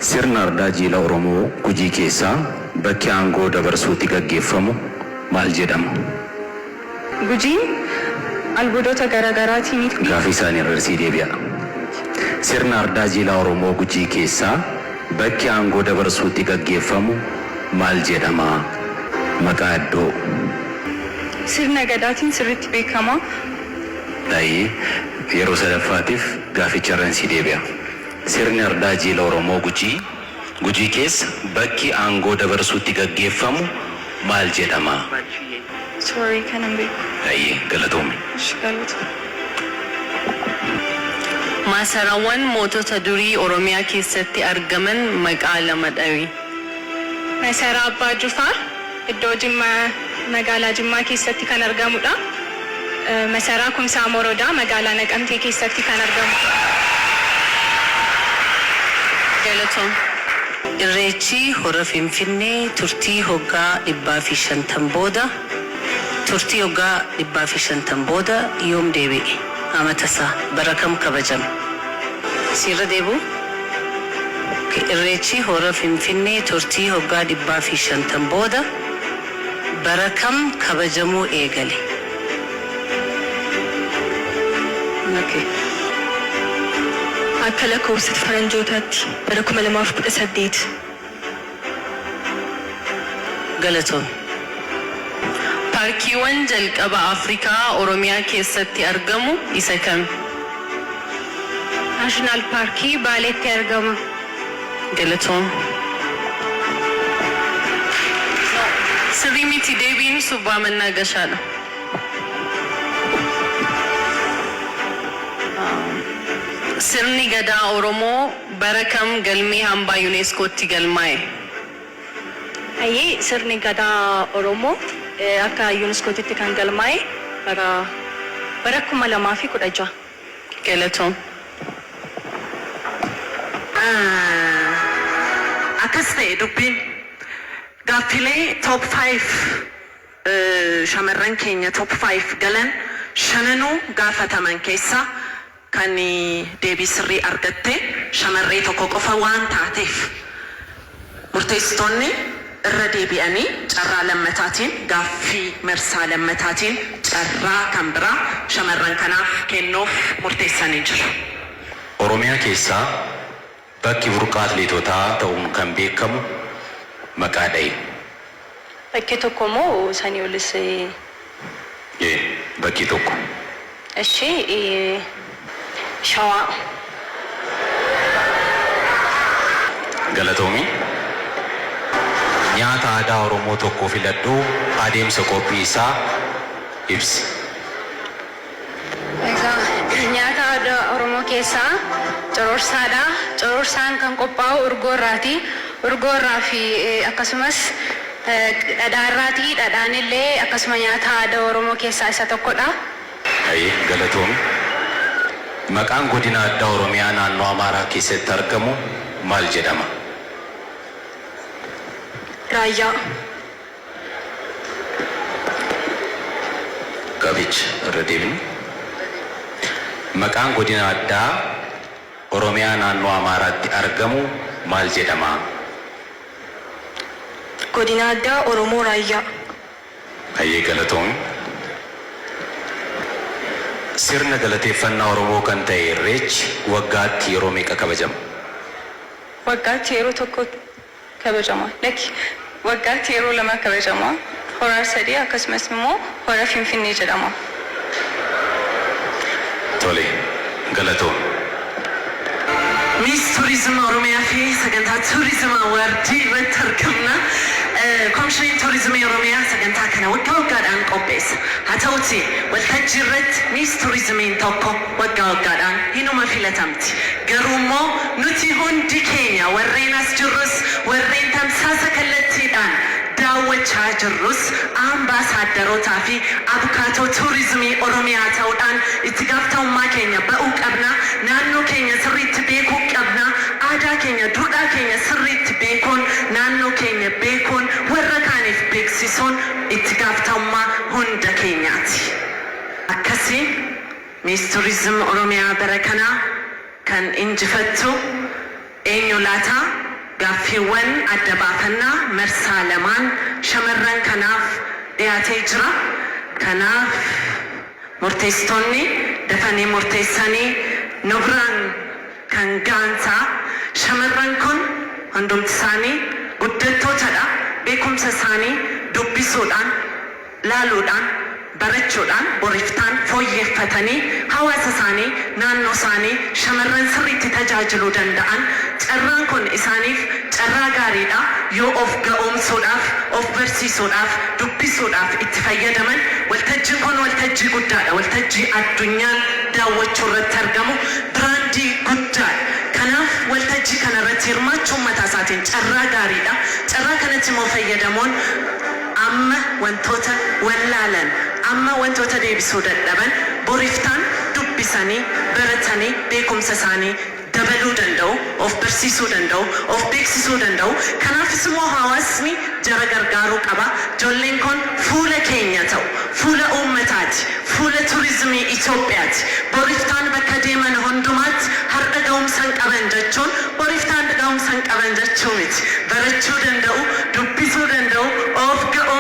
sirna ardaa jiila Oromoo Gujii keessaa bakki aangoo dabarsuutti gaggeeffamu maal jedhama? Gujiin albuudota garaagaraatiin Gaaffii isaanii irratti deebi'a. Sirna ardaa jiila Oromoo Gujii keessaa bakki aangoo dabarsuutti gaggeeffamu maal jedhama? Maqaa iddoo. Sirna gadaatiin sirriitti beekama. Ta'ee yeroo sadaffaatiif gaaficha irratti deebi'a. Sirni ardaa jiila Oromoo Gujii keessa bakki aangoo dabarsuutti gaggeeffamu maal jedhama? Sorry, kan hin beeku. Ta'ee galatoome. Masarawwan mootota durii Oromiyaa keessatti argaman maqaa lama dhawi. Masaraa Abbaa Jufaar iddoo magaalaa Jimmaa keessatti kan argamudha. Masaraa Kumsaa Morodaa magaalaa Naqamtee keessatti kan argamudha. Galatoom. Irreechi hora Finfinnee turtii hoggaa 150 booda. Turtii hoggaa 150 booda yoom deebi'e? Amatasaa bara kam kabajame? Sirra deebu? Irreechi hora Finfinnee turtii hoggaa 150 booda bara kam kabajamuu eegale? Akka lakkoofsa faranjootaatti bara 2018. Galatoom. Paarkiiwwan jalqaba Afrikaa Oromiyaa keessatti argamu isa kam? Naashinaal Paarkii Baaleetti argama. Galatoom. Sirrii miti deebiin Subbaa Mannaagashaadha. Sirni gadaa Oromoo bara kam galmee hambaa yuuneeskootti galmaa'e? Ayyee sirni gadaa Oromoo akka yuuneeskootti kan galmaa'e bara 2016. Galatoom. Akkas ta'e dubbiin gaaffilee top 5 shamarran keenya top 5 galan shananuu gaafataman keessa kan deebii sirrii argatte shamarree tokko qofa waan taateef murteessitoonni irra deebi'anii carraa lammataatiin gaaffii marsaa lammataatiin carraa kan biraa shamarran kanaaf kennuuf murteessanii jiru. Oromiyaa keessaa bakki burqaa atleetotaa ta'uun kan beekamu maqaa dha'i. Bakki tokko moo sanii olis? Bakki tokko. Ishee Shawaa. Galatoomi. Nyaata aadaa Oromoo tokko filadhuu adeemsa qophii isaa ibsi. Nyaata aadaa Oromoo keessaa cororsaadha. Cororsaan kan qophaa'u urgoo irraati. Urgoo irraa fi akkasumas dhadhaa irraati. Dhadhaan illee akkasuma nyaata aadaa Oromoo keessaa isa tokkodha. Galatoomi. Maqaan godina addaa Oromiyaa naannoo Amaaraa keessatti argamu maal jedhama? Raayyaa. Gaaficha irra deebinu. Maqaan godina addaa Oromiyaa naannoo Amaaraatti argamu maal jedhama? Godina addaa Oromoo Raayyaa. Galatoomi. Sirna galateeffannaa Oromoo kan ta'e Irreechi waggaatti yeroo meeqa kabajama? Waggaatti yeroo tokko kabajama. Waggaatti yeroo lama kabajama. Hora sadii akkasumas immoo hora Finfinnee jedhama. Tole, galatoomi. Miss Turizim Oromiyaa fi sagantaa turizima wardii irratti argamna. Komishiniin turizimii Oromiyaa sagantaa kana waggaa waggaadhaan qopheessa. Haa ta'uti waltajjii irratti Miss Turizimiin tokko waggaa waggaadhaan hinuma filatamti. Garuu immoo nuti hundi keenya warreen as jirrus warreen tamsaasa kallattiidhaan daawwachaa jirrus ambaasaaddarootaa fi abukaatoo turizimii Oromiyaa ta'uudhaan itti gaafatamummaa keenya ba'uu qabna. Naannoo keenya sirriitti beekuu qabna. Aadaa keenya duudhaa keenya sirriitti beekuun naannoo keenya beekuun warra kaaniif beeksisuun itti gaafatamummaa hunda keenyaati. Akkasii Miss Turizim Oromiyaa bara kanaa kan injifattu eenyu laata? gaaffiiwwan adda baafannaa marsaa lamaan shamarran kanaaf dhiyaatee jira. Kanaaf murteessitoonni dafanii murteessanii nu biraan kan ga'an ta'a. Shamarran kun hundumti isaanii guddattootadha. Beekumsa isaanii dubbisuudhaan, laaluudhaan, barachuudhaan boriftaan fooyyeffatanii hawaasa isaanii naannoo isaanii shamarran sirriitti tajaajiluu danda'an. Carraan kun isaaniif carraa gaariidha. Yoo of ga'oomsuudhaaf, of barsiisuudhaaf, dubbisuudhaaf itti fayyadaman. Waltajjiin kun waltajjii guddaadha. Waltajjii addunyaan daawwachuu irratti argamu biraandii guddaadha. Kanaaf waltajjii kanarratti hirmaachuun mataa isaatiin carraa gaariidha. Carraa kanatti immoo fayyadamuun amma wantoota wallaalan, amma wantoota deebisuu dadhaban boriftaan dubbisanii, baratanii beekumsa isaanii dabaluu danda'u, of barsiisuu danda'u, of beeksisuu danda'u. Kanaafis immoo hawaasni jara gargaaruu qaba. Ijoolleen kun fuula keenya ta'u, fuula uummataati, fuula turizimii Itoophiyaati. Boriftaan bakka deeman hundumaatti har'a ga'umsan qaban jechuun boriftaan ga'umsan qaban jechuu miti. Barachuu danda'u, dubbisuu danda'u, of ga'uu